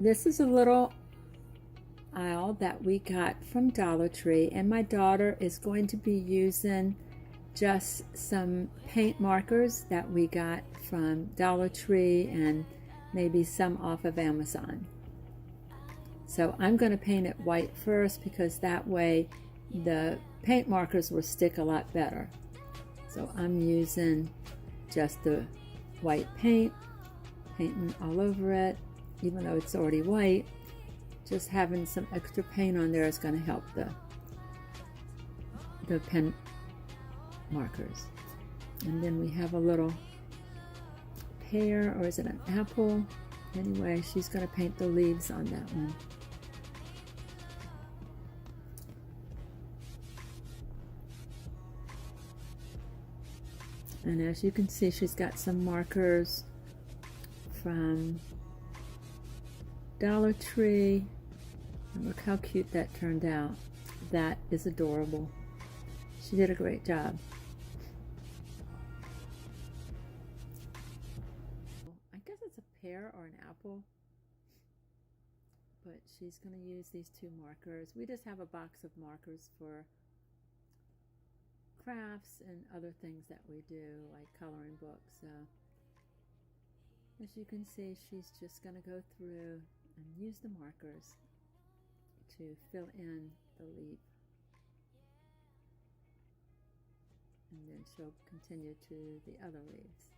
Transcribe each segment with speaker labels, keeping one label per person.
Speaker 1: This is a little aisle that we got from Dollar Tree, and my daughter is going to be using just some paint markers that we got from Dollar Tree and maybe some off of Amazon. So I'm going to paint it white first because that way the paint markers will stick a lot better. So I'm using just the white paint, painting all over it, even though it's already white. Just having some extra paint on there is going to help the pen markers. And then we have a little pear, or is it an apple? Anyway, she's going to paint the leaves on that one. And as you can see, she's got some markers from Dollar Tree. And look how cute that turned out. That is adorable. She did a great job. I guess it's a pear or an apple, but she's going to use these two markers. We just have a box of markers for crafts and other things that we do, like coloring books. So as you can see, she's just going to go through and use the markers to fill in the leaf, and then she'll continue to the other leaves.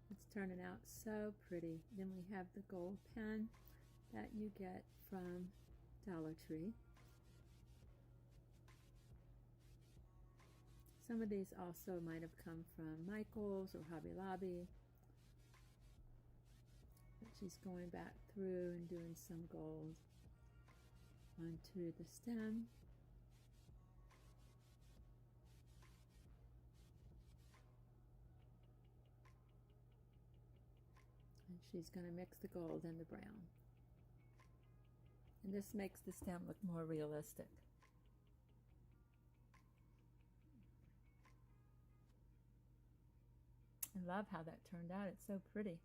Speaker 1: It's turning out so pretty. Then we have the gold pen that you get from Dollar Tree. Some of these also might have come from Michael's or Hobby Lobby. But she's going back through and doing some gold onto the stem. And she's going to mix the gold and the brown. And this makes the stem look more realistic. I love how that turned out. It's so pretty.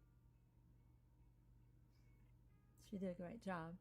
Speaker 1: She did a great job.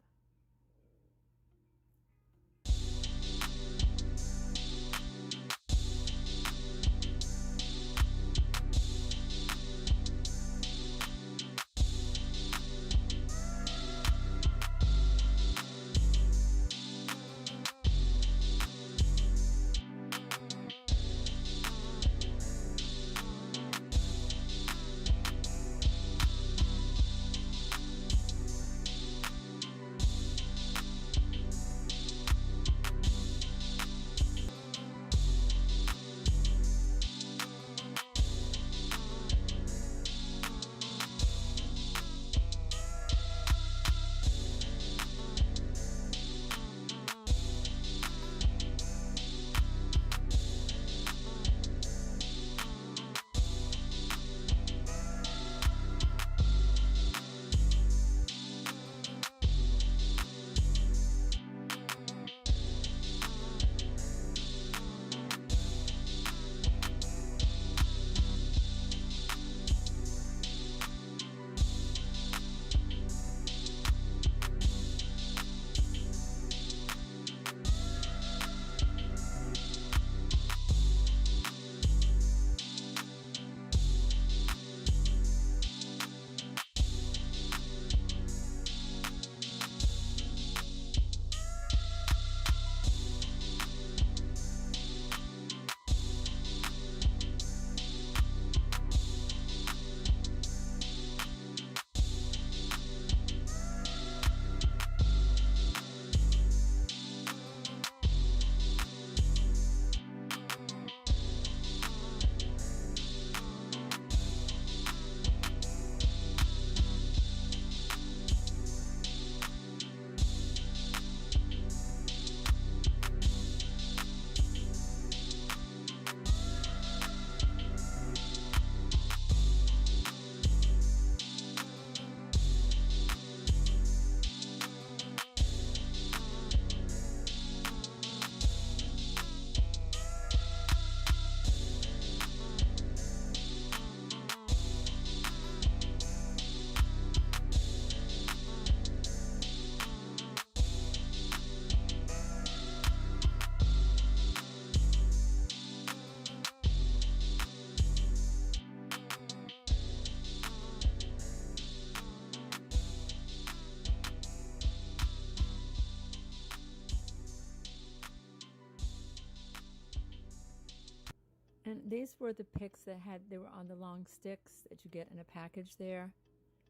Speaker 1: these were the picks they were on the long sticks that you get in a package there.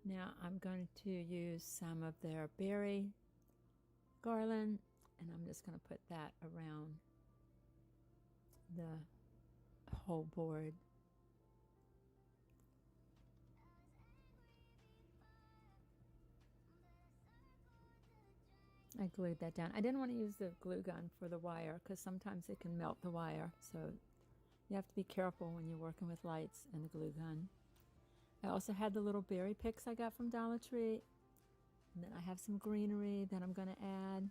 Speaker 1: Now I'm going to use some of their berry garland, and I'm just going to put that around the whole board. I glued that down. I didn't want to use the glue gun for the wire because sometimes it can melt the wire, so you have to be careful when you're working with lights and the glue gun. I also had the little berry picks I got from Dollar Tree, and then I have some greenery that I'm going to add.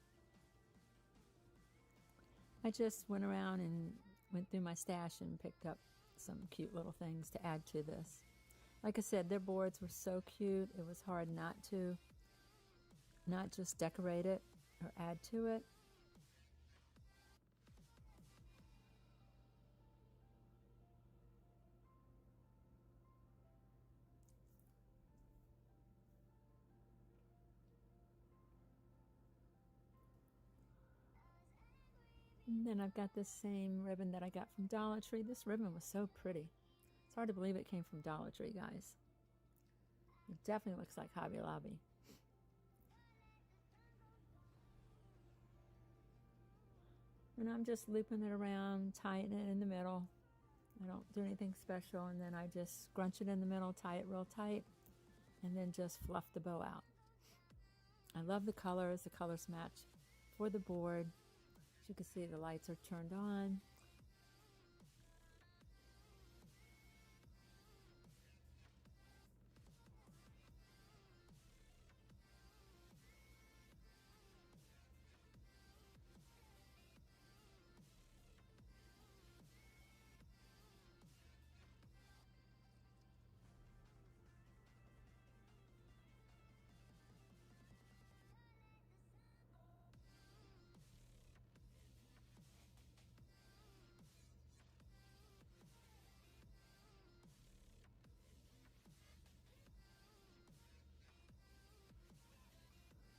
Speaker 1: I just went around and went through my stash and picked up some cute little things to add to this. Like I said, their boards were so cute, it was hard not just decorate it or add to it. And then I've got this same ribbon that I got from Dollar Tree. This ribbon was so pretty. It's hard to believe it came from Dollar Tree, guys. It definitely looks like Hobby Lobby. And I'm just looping it around, tying it in the middle. I don't do anything special, and then I just scrunch it in the middle, tie it real tight, and then just fluff the bow out. I love the colors match for the board. As you can see, the lights are turned on.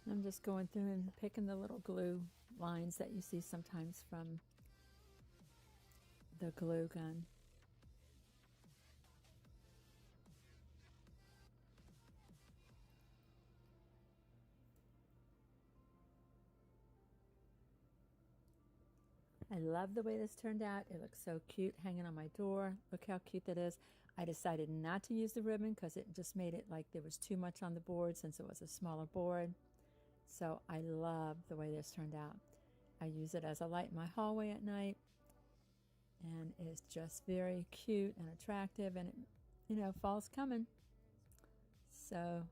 Speaker 1: I'm just going through and picking the little glue lines that you see sometimes from the glue gun. I love the way this turned out. It looks so cute hanging on my door. Look how cute that is. I decided not to use the ribbon because it just made it like there was too much on the board since it was a smaller board. So I love the way this turned out. I use it as a light in my hallway at night, and it's just very cute and attractive, and it, you know, fall's coming. So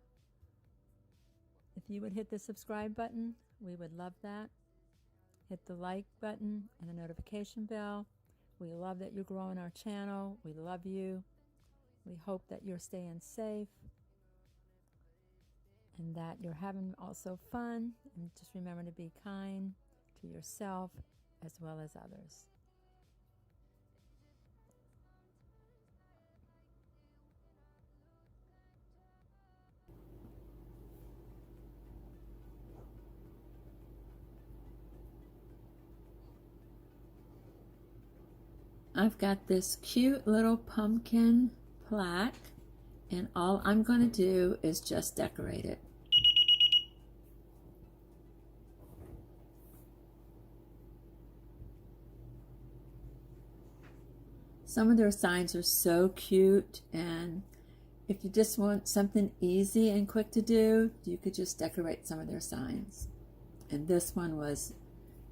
Speaker 1: if you would hit the subscribe button, we would love that. Hit the like button and the notification bell. We love that you're growing our channel. We love you. We hope that you're staying safe and that you're having also fun. And just remember to be kind to yourself as well as others. I've got this cute little pumpkin plaque, and all I'm going to do is just decorate it. Some of their signs are so cute, and if you just want something easy and quick to do, you could just decorate some of their signs. And this one was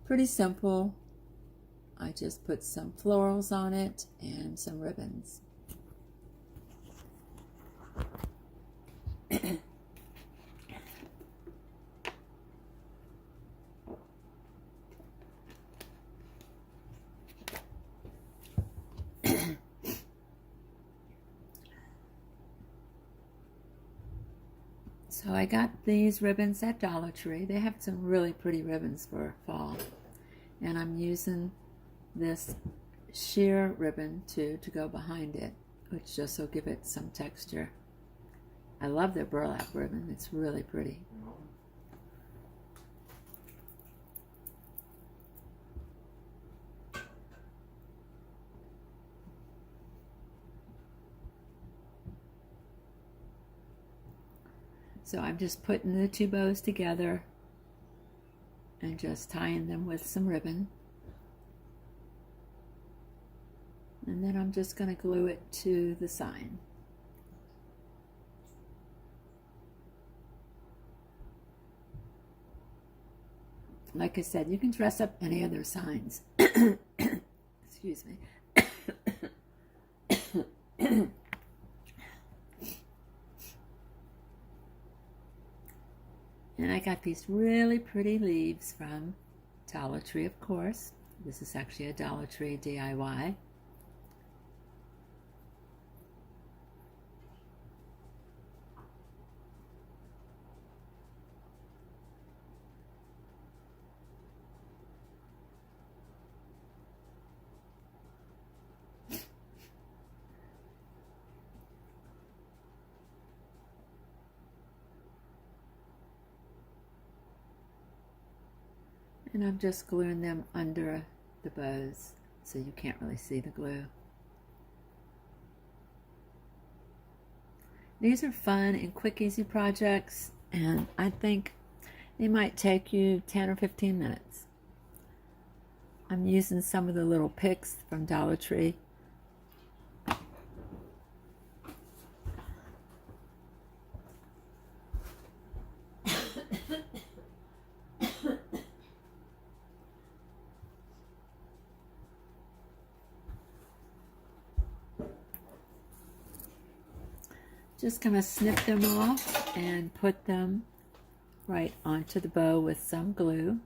Speaker 1: pretty simple. I just put some florals on it and some ribbons. So I got these ribbons at Dollar Tree. They have some really pretty ribbons for fall. And I'm using this sheer ribbon to go behind it, which just will give it some texture. I love their burlap ribbon. It's really pretty. So I'm just putting the two bows together and just tying them with some ribbon. And then I'm just going to glue it to the sign. Like I said, you can dress up any of their signs. Excuse me. And I got these really pretty leaves from Dollar Tree, of course. This is actually a Dollar Tree DIY. And I'm just gluing them under the bows so you can't really see the glue. These are fun and quick, easy projects, and I think they might take you 10 or 15 minutes. I'm using some of the little picks from Dollar Tree. Just gonna snip them off and put them right onto the bow with some glue.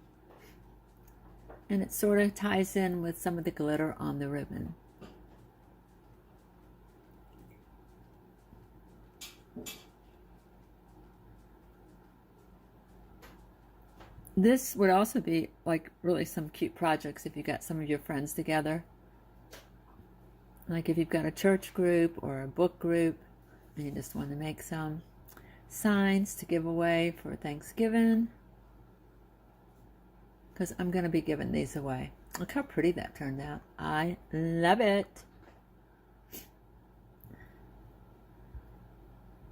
Speaker 1: And it sort of ties in with some of the glitter on the ribbon. This would also be like really some cute projects if you got some of your friends together. Like if you've got a church group or a book group and you just want to make some signs to give away for Thanksgiving. Because I'm going to be giving these away. Look how pretty that turned out. I love it.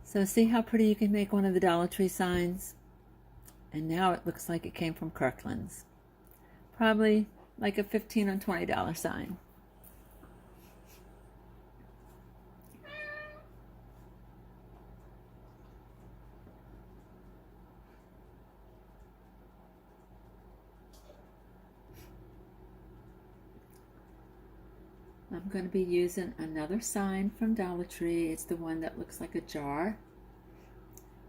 Speaker 1: So see how pretty you can make one of the Dollar Tree signs? And now it looks like it came from Kirkland's. Probably like a $15 or $20 sign. I'm going to be using another sign from Dollar Tree. It's the one that looks like a jar.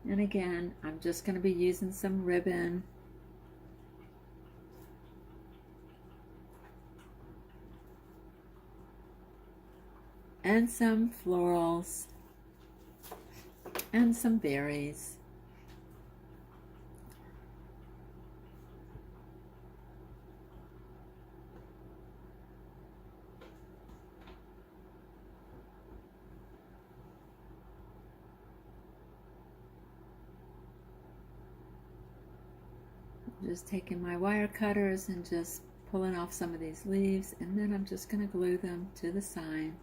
Speaker 1: And again, I'm just going to be using some ribbon. And some florals. And some berries. Just taking my wire cutters and just pulling off some of these leaves, and then I'm just going to glue them to the sign.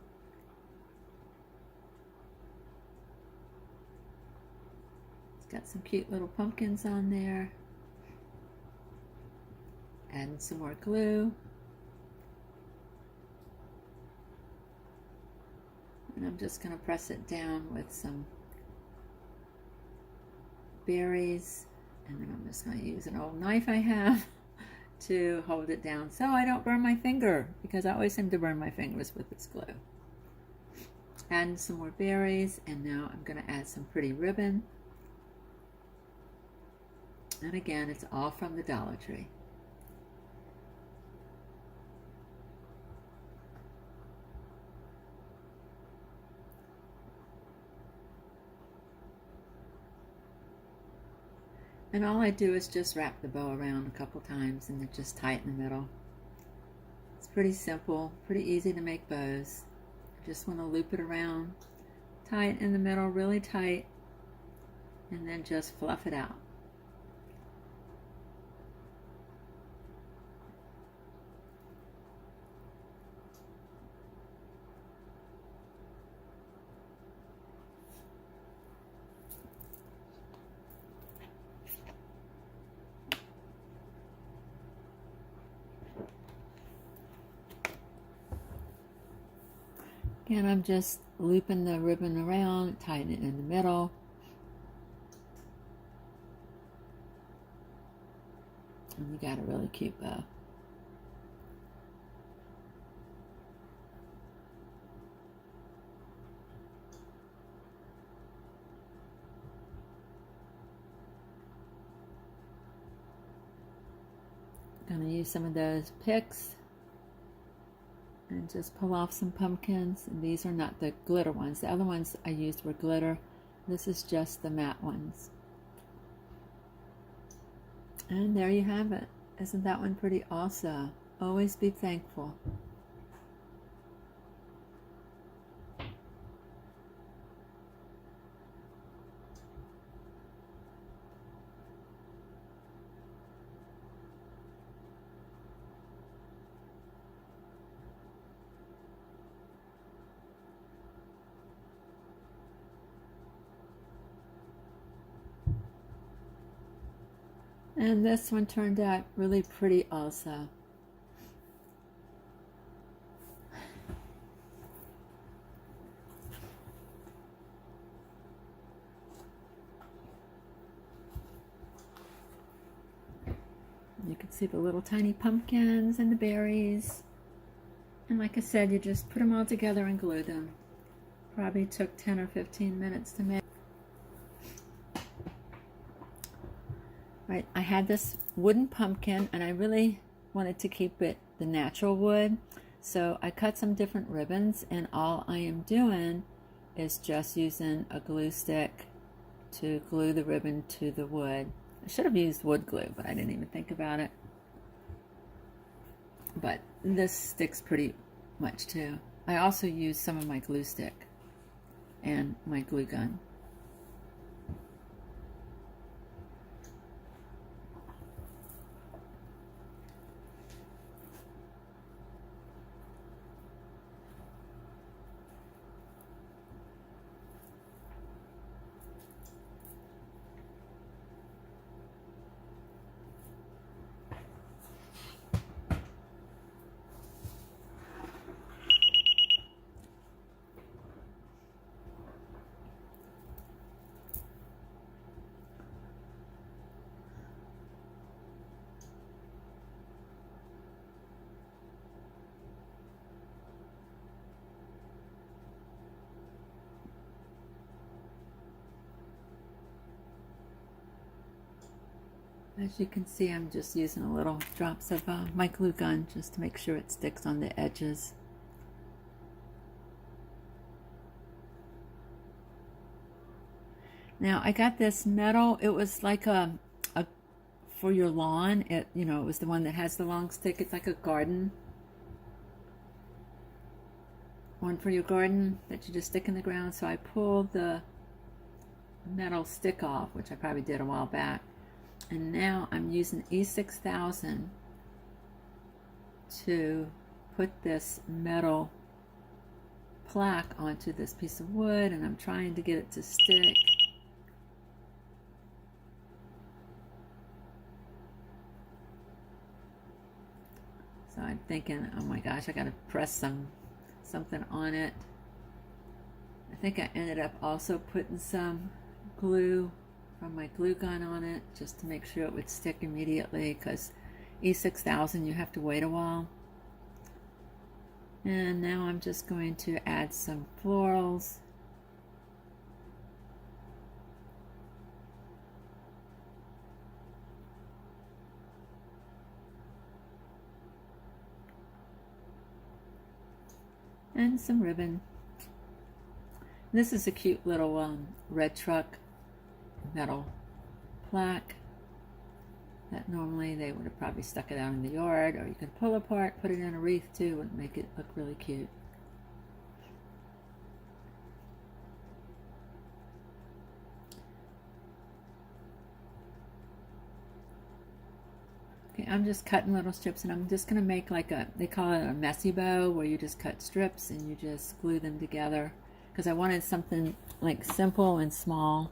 Speaker 1: It's got some cute little pumpkins on there. Adding some more glue. And I'm just going to press it down with some berries. And then I'm just going to use an old knife I have to hold it down so I don't burn my finger, because I always seem to burn my fingers with this glue. Adding some more berries, and now I'm going to add some pretty ribbon. And again, it's all from the Dollar Tree. And all I do is just wrap the bow around a couple times and then just tie it in the middle. It's pretty simple, pretty easy to make bows. I just want to loop it around, tie it in the middle really tight, and then just fluff it out. Again, I'm just looping the ribbon around, tying it in the middle. And you got a really cute bow. I'm going to use some of those picks and just pull off some pumpkins. And these are not the glitter ones. The other ones I used were glitter. This is just the matte ones. And there you have it. Isn't that one pretty awesome? Always be thankful. And this one turned out really pretty also. You can see the little tiny pumpkins and the berries. And like I said, you just put them all together and glue them. Probably took 10 or 15 minutes to make. Right, I had this wooden pumpkin and I really wanted to keep it the natural wood. So I cut some different ribbons, and all I am doing is just using a glue stick to glue the ribbon to the wood. I should have used wood glue, but I didn't even think about it. But this sticks pretty much too. I also used some of my glue stick and my glue gun. As you can see, I'm just using a little drops of my glue gun just to make sure it sticks on the edges. Now I got this metal. It was like a for your lawn. It it was the one that has the long stick. It's like a garden one for your garden that you just stick in the ground. So I pulled the metal stick off, which I probably did a while back. And now I'm using E6000 to put this metal plaque onto this piece of wood, and I'm trying to get it to stick. So I'm thinking, oh my gosh, I gotta press something on it. I think I ended up also putting some glue from my glue gun on it just to make sure it would stick immediately, because E6000 you have to wait a while. And now I'm just going to add some florals. And some ribbon. This is a cute little red truck metal plaque that normally they would have probably stuck it out in the yard, or you can pull apart, put it in a wreath too, and make it look really cute. Okay, I'm just cutting little strips, and I'm just going to make like they call it a messy bow, where you just cut strips and you just glue them together, because I wanted something like simple and small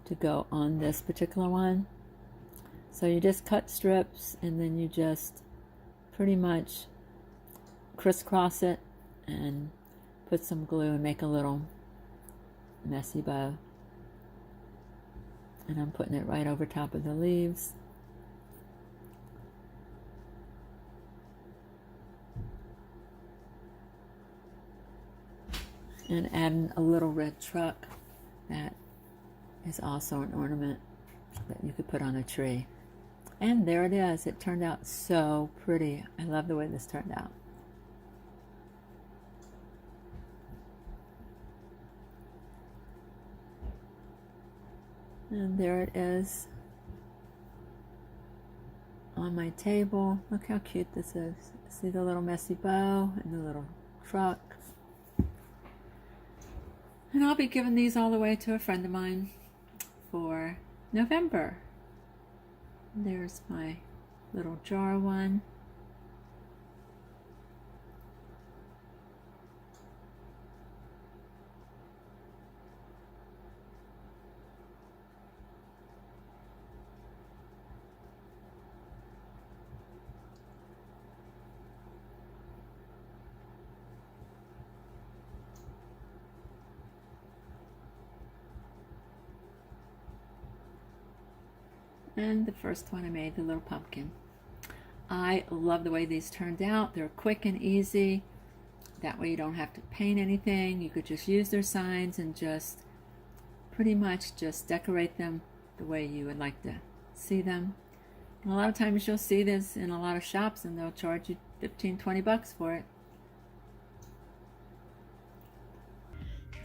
Speaker 1: to go on this particular one. So you just cut strips, and then you just pretty much crisscross it and put some glue and make a little messy bow. And I'm putting it right over top of the leaves. And adding a little red truck that is also an ornament that you could put on a tree. And there it is. It turned out so pretty. I love the way this turned out. And there it is on my table. Look how cute this is. See the little messy bow and the little truck. And I'll be giving these all the way to a friend of mine for November. There's my little jar one. And the first one I made, the little pumpkin. I love the way these turned out. They're quick and easy. That way you don't have to paint anything. You could just use their signs and just pretty much just decorate them the way you would like to see them. And a lot of times you'll see this in a lot of shops and they'll charge you $15-20 for it.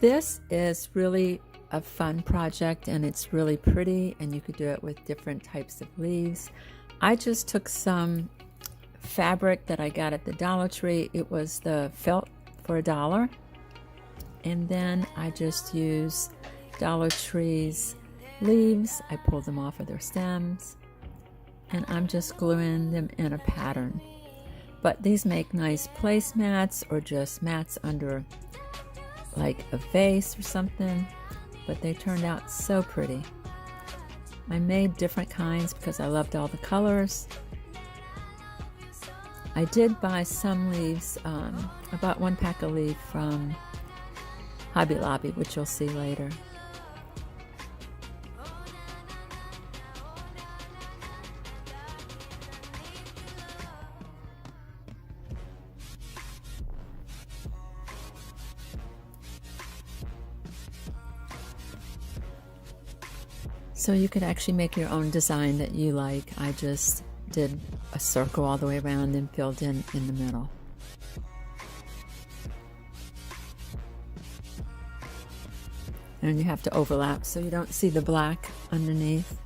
Speaker 1: This is really a fun project and it's really pretty, and you could do it with different types of leaves. I just took some fabric that I got at the Dollar Tree. It was the felt for $1, and then I just use Dollar Tree's leaves. I pull them off of their stems and I'm just gluing them in a pattern. But these make nice placemats or just mats under like a vase or something. But they turned out so pretty. I made different kinds because I loved all the colors. I did buy some leaves. I bought 1 pack of leaves from Hobby Lobby, which you'll see later. So you could actually make your own design that you like. I just did a circle all the way around and filled in the middle. And you have to overlap so you don't see the black underneath.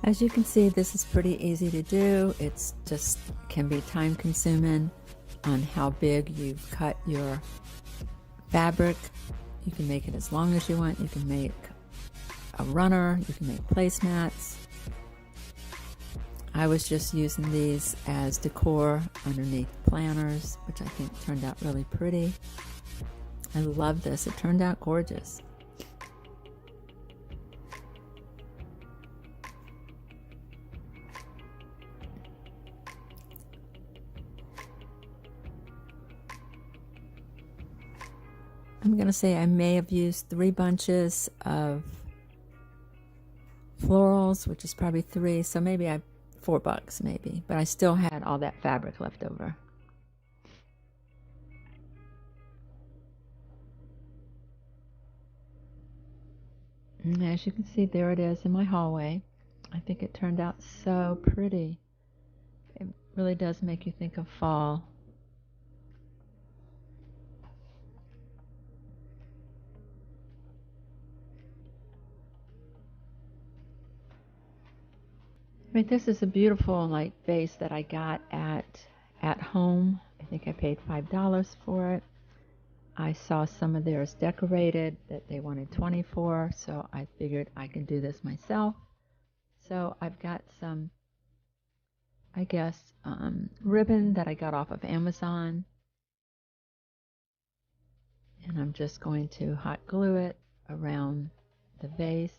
Speaker 1: As you can see, this is pretty easy to do. It's just can be time consuming on how big you've cut your fabric. You can make it as long as you want. You can make a runner. You can make placemats. I was just using these as decor underneath planters, which I think turned out really pretty. I love this. It turned out gorgeous. I'm going to say I may have used 3 bunches of florals, which is probably 3, so maybe $4 maybe, but I still had all that fabric left over. And as you can see, there it is in my hallway. I think it turned out so pretty. It really does make you think of fall. I mean, this is a beautiful like vase that I got at home. I think I paid $5 for it. I saw some of theirs decorated that they wanted 20 for, so I figured I can do this myself. So I've got some, I guess, ribbon that I got off of Amazon. And I'm just going to hot glue it around the vase.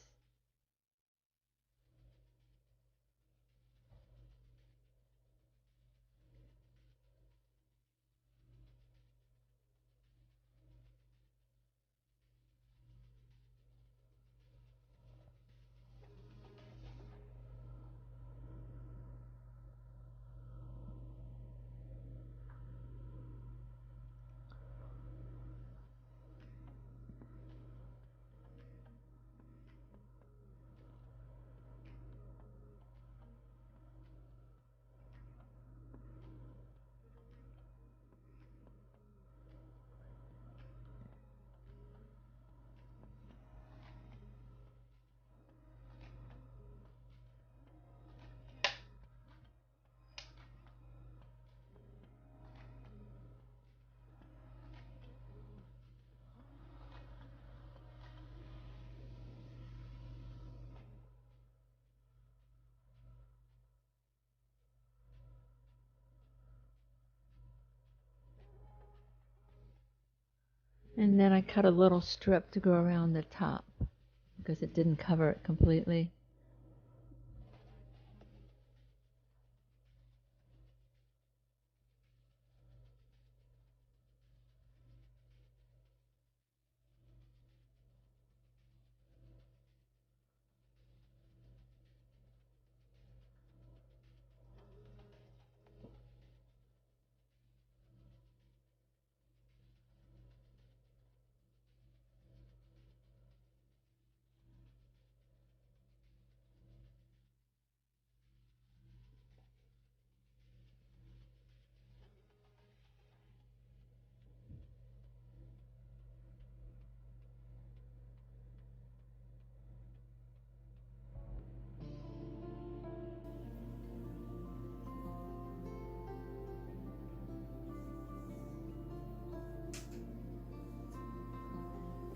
Speaker 1: And then I cut a little strip to go around the top because it didn't cover it completely.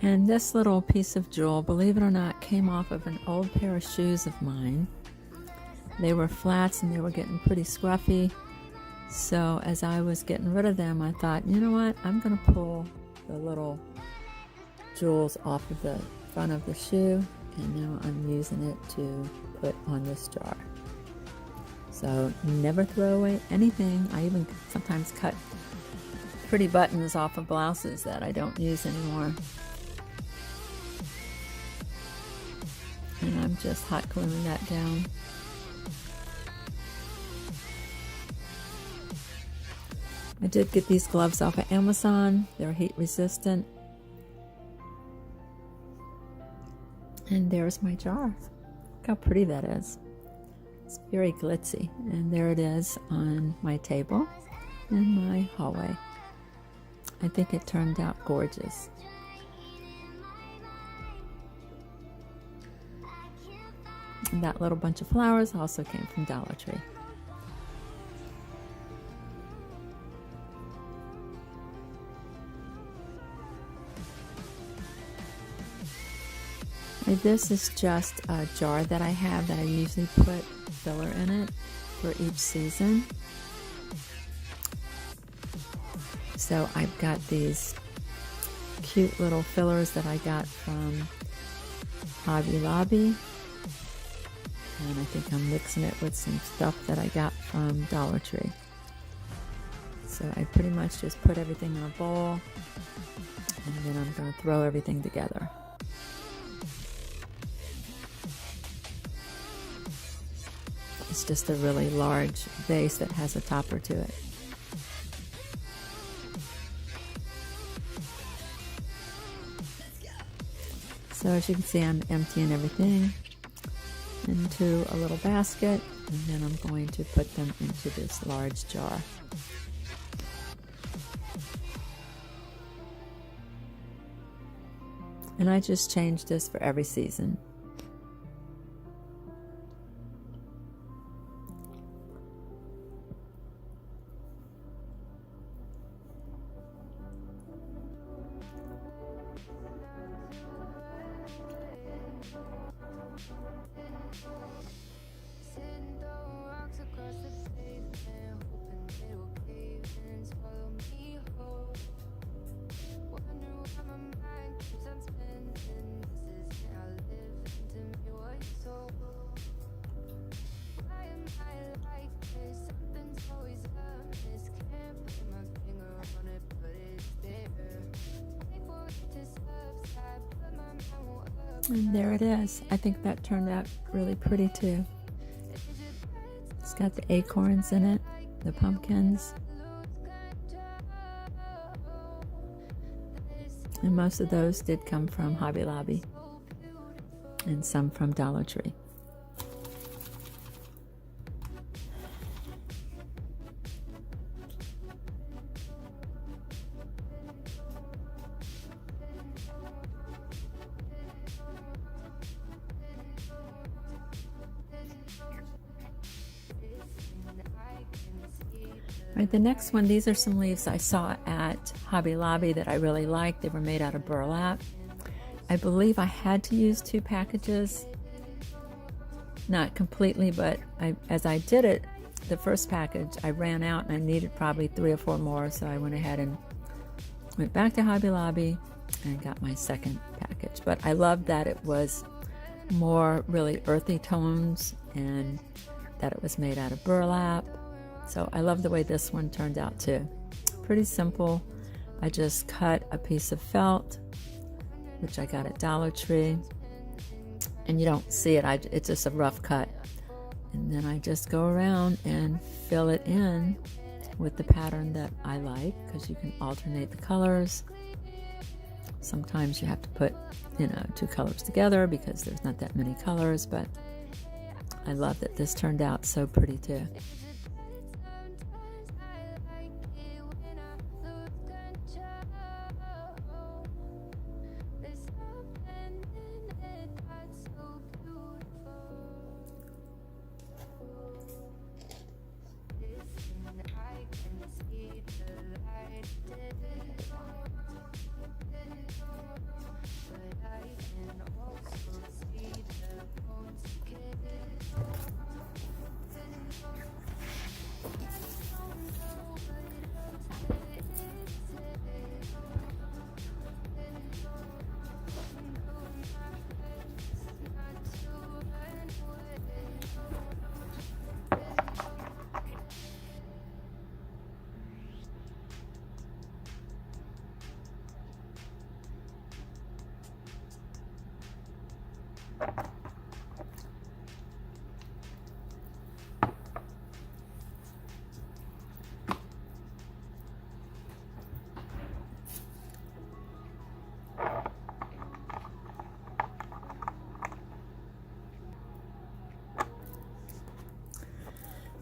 Speaker 1: And this little piece of jewel, believe it or not, came off of an old pair of shoes of mine. They were flats and they were getting pretty scruffy. So as I was getting rid of them, I thought, you know what, I'm going to pull the little jewels off of the front of the shoe, and now I'm using it to put on this jar. So never throw away anything. I even sometimes cut pretty buttons off of blouses that I don't use anymore. And I'm just hot gluing that down. I did get these gloves off of Amazon. They're heat resistant. And there's my jar. Look how pretty that is. It's very glitzy. And there it is on my table in my hallway. I think it turned out gorgeous. And that little bunch of flowers also came from Dollar Tree. This is just a jar that I have that I usually put filler in it for each season. So I've got these cute little fillers that I got from Hobby Lobby. And I think I'm mixing it with some stuff that I got from Dollar Tree. So I pretty much just put everything in a bowl, and then I'm going to throw everything together. It's just a really large vase that has a topper to it. So as you can see, I'm emptying everything into a little basket, and then I'm going to put them into this large jar. And I just change this for every season. And there it is. I think that turned out really pretty too. It's got the acorns in it, the pumpkins. And most of those did come from Hobby Lobby and some from Dollar Tree. Right, the next one, these are some leaves I saw at Hobby Lobby that I really liked. They were made out of burlap. I believe I had to use 2 packages. Not completely, but as I did it, the first package, I ran out and I needed probably 3 or 4 more, so I went ahead and went back to Hobby Lobby and got my second package. But I loved that it was more really earthy tones and that it was made out of burlap. So I love the way this one turned out too. Pretty simple. I just cut a piece of felt, which I got at Dollar Tree. And you don't see it, it's just a rough cut. And then I just go around and fill it in with the pattern that I like, because you can alternate the colors. Sometimes you have to put, 2 colors together because there's not that many colors, but I love that this turned out so pretty too.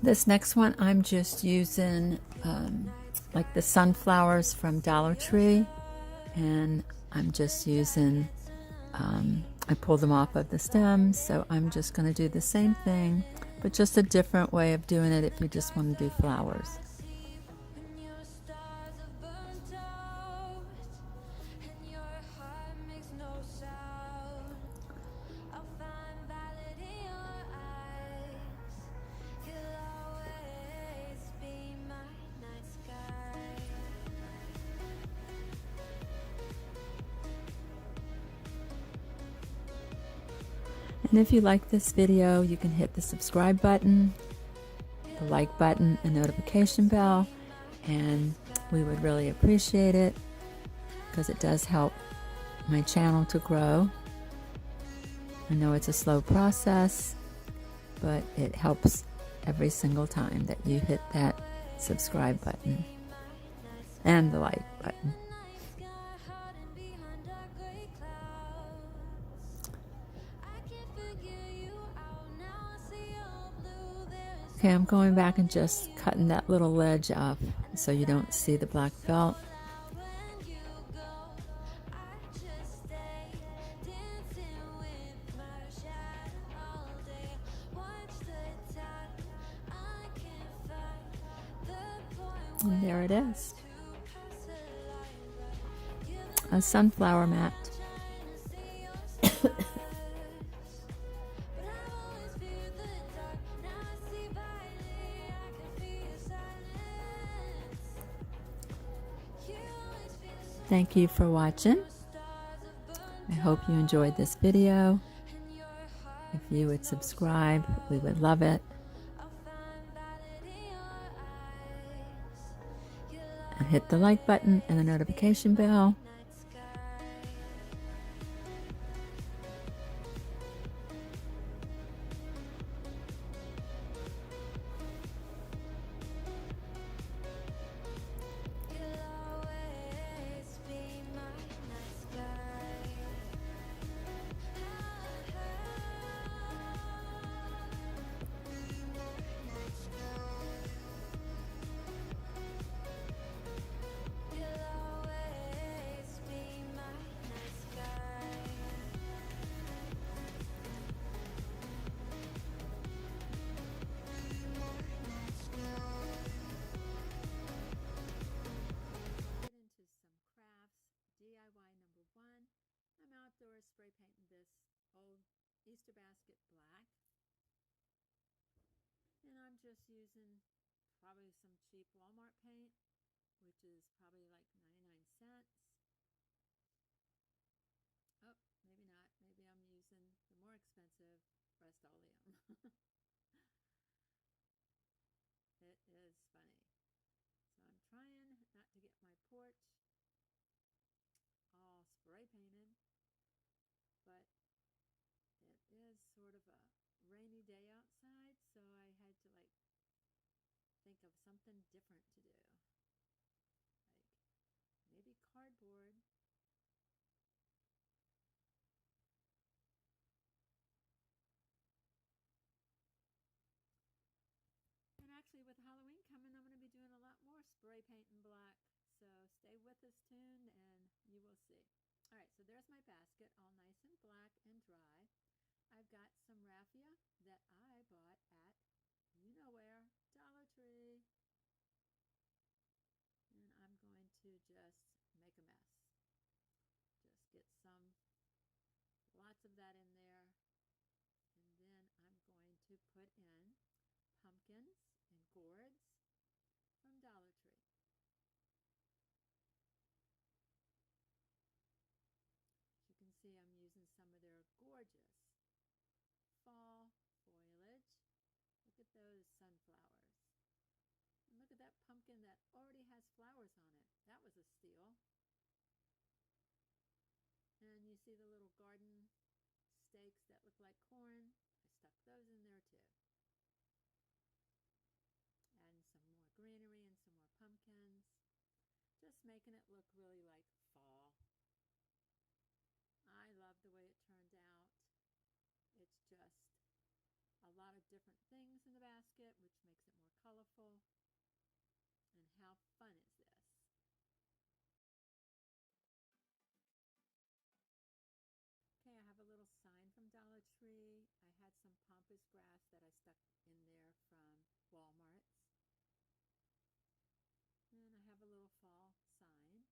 Speaker 1: This next one, I'm just using like the sunflowers from Dollar Tree, and I'm just using, I pulled them off of the stems, so I'm just going to do the same thing, but just a different way of doing it if you just want to do flowers. And if you like this video, you can hit the subscribe button, the like button, and notification bell, and we would really appreciate it because it does help my channel to grow. I know it's a slow process, but it helps every single time that you hit that subscribe button and the like button. Okay, I'm going back and just cutting that little ledge off so you don't see the black felt. And there it is. A sunflower mat. Thank you for watching. I hope you enjoyed this video. If you would subscribe, we would love it. And hit the like button and the notification bell. Outdoors spray painting this old Easter basket black, and I'm just using probably some cheap Walmart paint, which is probably like 99 cents. Oh, maybe not. Maybe I'm using the more expensive Rust-Oleum. It is funny. So I'm trying not to get my porch all spray painted, but it is sort of a rainy day outside, so I had to like think of something different to do. Like maybe cardboard. And actually with Halloween coming, I'm going to be doing a lot more spray painting black. So stay with us tuned and you will see. Alright, so there's my basket, all nice and black and dry. I've got some raffia that I bought at you-know-where, Dollar Tree. And I'm going to just make a mess. Just get lots of that in there. And then I'm going to put in pumpkins and gourds from Dollar Tree. As you can see, I'm using some of their gorgeous fall foliage. Look at those sunflowers. And look at that pumpkin that already has flowers on it. That was a steal. And you see the little garden stakes that look like corn. I stuck those in there too. Adding some more greenery and some more pumpkins. Just making it look really like fall. I love the way it turned out. It's just a lot of different things in the basket, which makes it more colorful. And how fun is this? Okay, I have a little sign from Dollar Tree. I had some pampas grass that I stuck in there from Walmart's. And I have a little fall sign.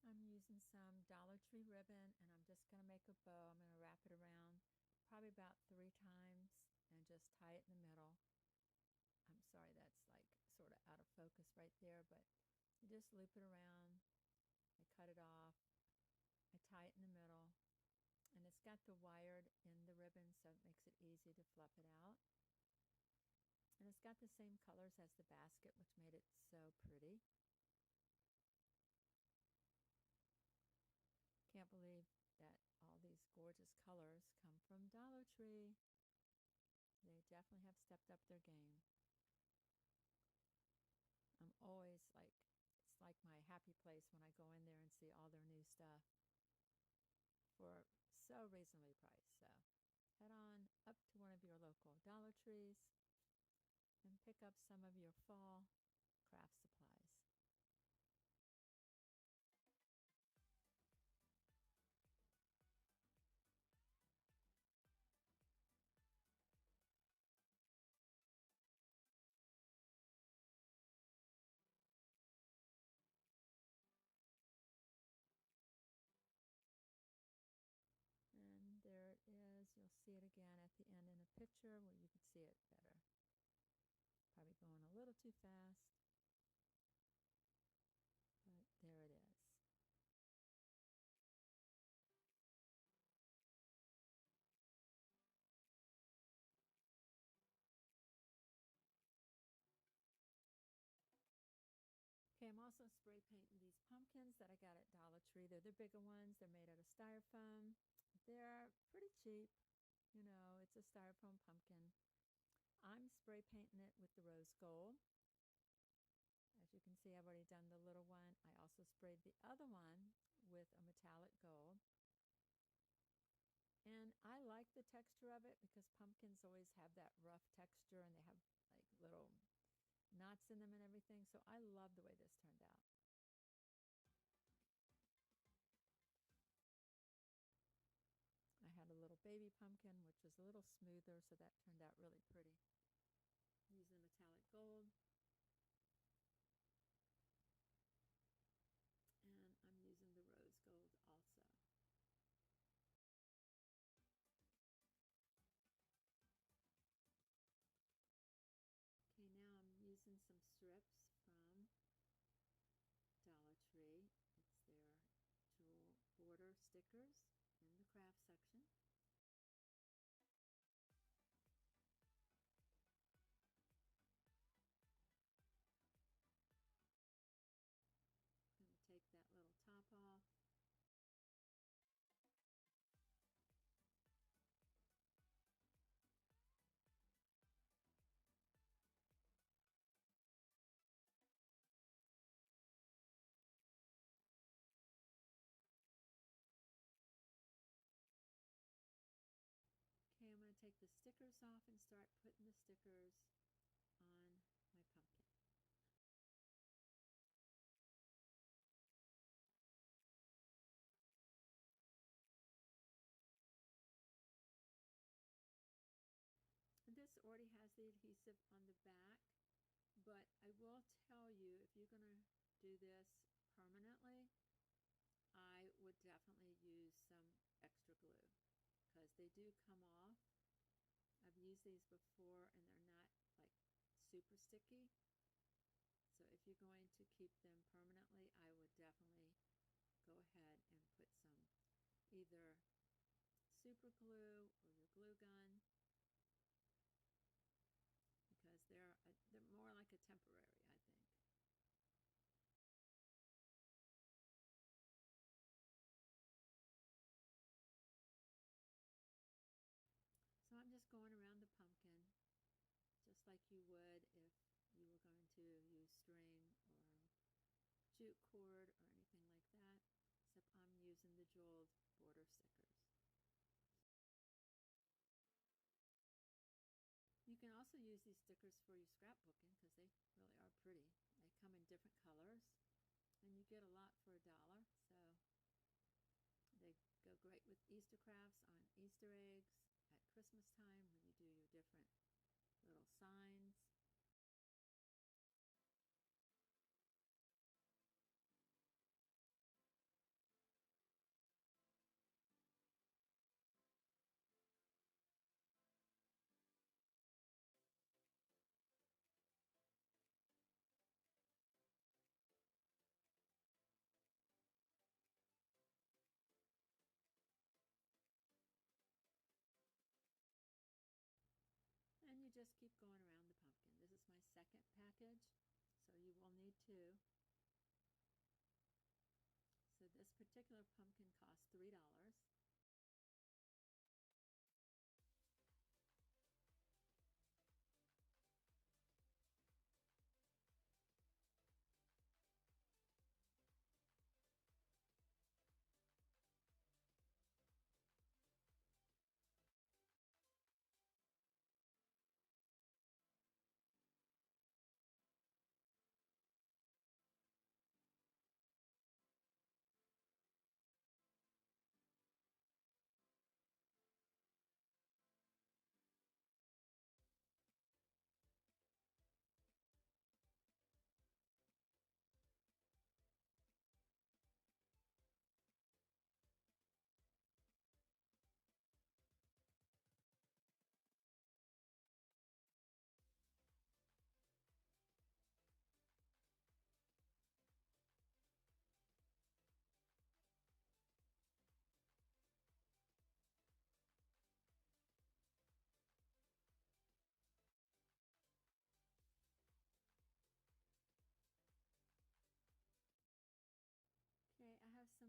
Speaker 1: I'm using some Dollar Tree ribbon and I'm just going to make a bow. I'm going to wrap it around probably about 3 times and just tie it in the middle. I'm sorry, that's like sort of out of focus right there, but you just loop it around. I cut it off. I tie it in the middle. And it's got the wired in the ribbon, so it makes it easy to fluff it out. And it's got the same colors as the basket, which made it so pretty. Can't believe that all these gorgeous colors come from Dollar Tree. They definitely have stepped up their game. always like, it's like my happy place when I go in there and see all their new stuff for so reasonably priced. So head on up to one of your local Dollar Trees and pick up some of your fall craft supplies. And there it is. You'll see it again at the end in a picture where you can see it better. Probably going a little too fast, but there it is. Okay, I'm also spray painting these pumpkins that I got at Dollar Tree. They're the bigger ones. They're made out of styrofoam. They're pretty cheap. You know, it's a styrofoam pumpkin. I'm spray painting it with the rose gold. As you can see, I've already done the little one. I also sprayed the other one with a metallic gold. And I like the texture of it because pumpkins always have that rough texture and they have like little knots in them and everything. So I love the way this turned out. I had a little baby pumpkin, which was a little smoother, so that turned out really pretty. Using the metallic gold. And I'm using the rose gold also. Okay, now I'm using some strips from Dollar Tree. It's their jewel border stickers in the craft section. I'm going to take that little top off. Okay, I'm going to take the stickers off and start putting the stickers on my pumpkin. And this already has the adhesive on the back, but I will tell you, if you're going to do this permanently, I would definitely use some extra glue because they do come off. I've used these before and they're not like super sticky. So if you're going to keep them permanently, I would definitely go ahead and put some either super glue or your glue gun, because they're more like a temporary, I think. So I'm just going around the pumpkin just like you would if you were going to use string or jute cord or anything like that, except I'm using the jeweled border stickers. You can also use these stickers for your scrapbooking because they really are pretty. They come in different colors and you get a lot for $1, so they go great with Easter crafts on Easter eggs, at Christmas time when you do your different little signs. And you just keep going around the pumpkin. This is my second package, so you will need two. So this particular pumpkin costs $3.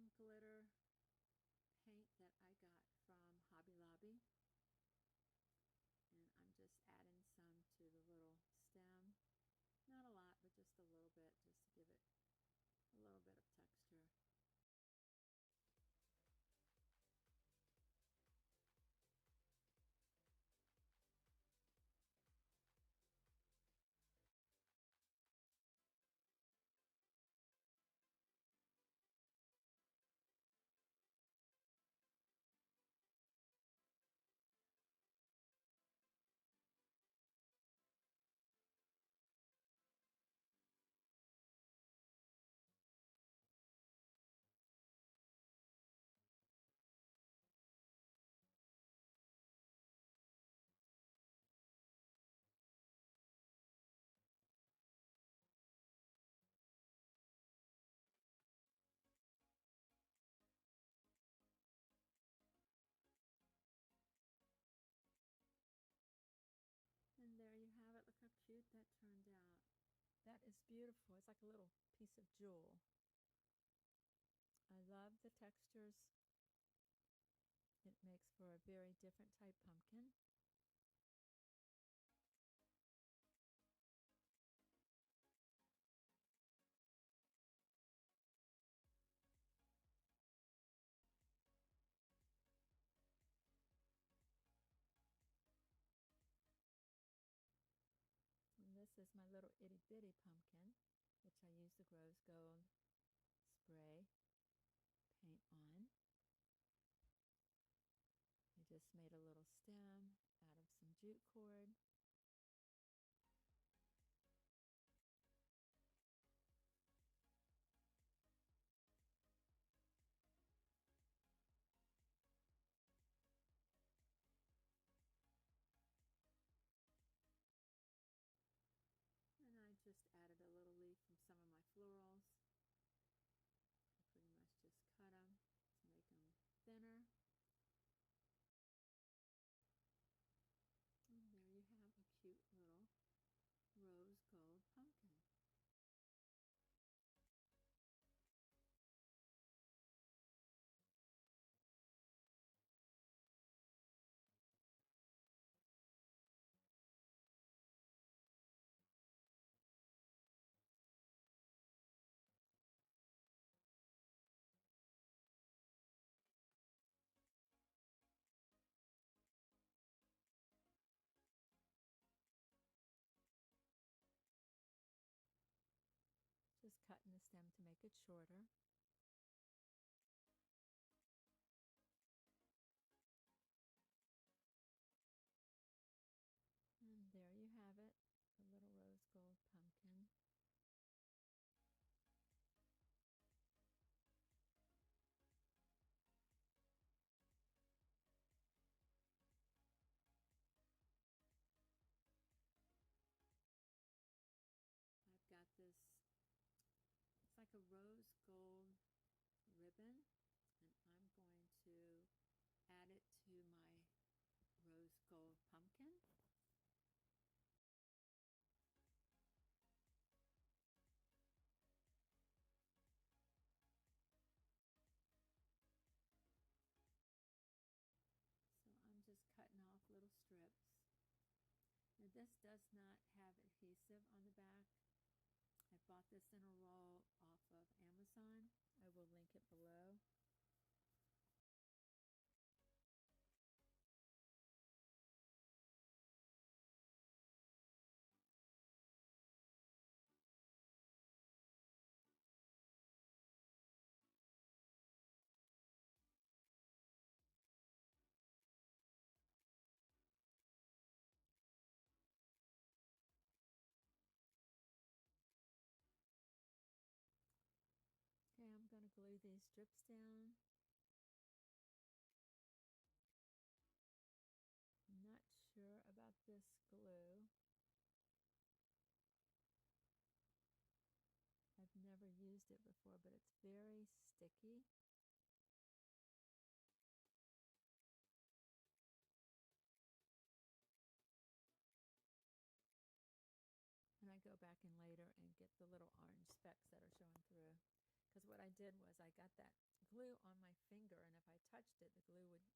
Speaker 1: some glitter paint that I got from Hobby Lobby, and I'm just adding some to the little stem. Not a lot, but just a little bit, just to give it a little bit of texture. And there you have it. Look how cute that turned out. That is beautiful. It's like a little piece of jewel. I love the textures. It makes for a very different type pumpkin. And this is my little itty bitty pumpkin, which I use the rose gold spray paint on. I just made a little stem out of some jute cord. And I just added a little leaf from some of my florals. I pretty much just cut them to make them thinner. And there you have a cute little rose gold pumpkin. Just cutting the stem to make it shorter. And there you have it, the little rose gold pumpkin. I've got this, it's like a rose gold ribbon, and I'm going to add it to my rose gold pumpkin. So I'm just cutting off little strips. Now this does not have adhesive on the back. I bought this in a roll off of Amazon. I will link it below. Okay, I'm going to glue these strips down. I'm not sure about this glue. I've never used it before, but it's very sticky. And I go back in later and get the little orange specks that are showing through, because what I did was I got that glue on my finger, and if I touched it, the glue would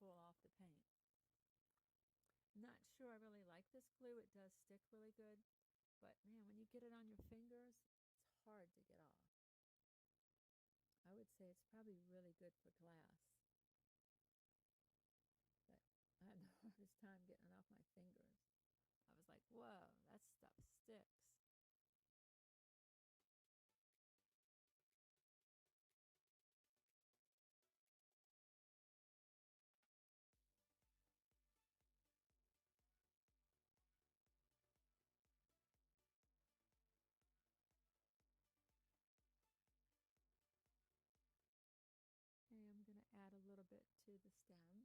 Speaker 1: pull off the paint. Not sure I really like this glue. It does stick really good, but man, when you get it on your fingers, it's hard to get off. I would say it's probably really good for glass, but I had the hardest time getting it off my fingers. I was like, whoa, that stuff sticks. Okay, I'm going to add a little bit to the stem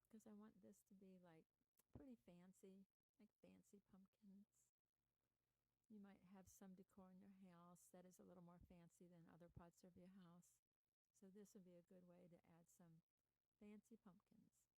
Speaker 1: because I want this to be like pretty fancy, like fancy pumpkins. You might have some decor in your house that is a little more fancy than other parts of your house. So this would be a good way to add some fancy pumpkins.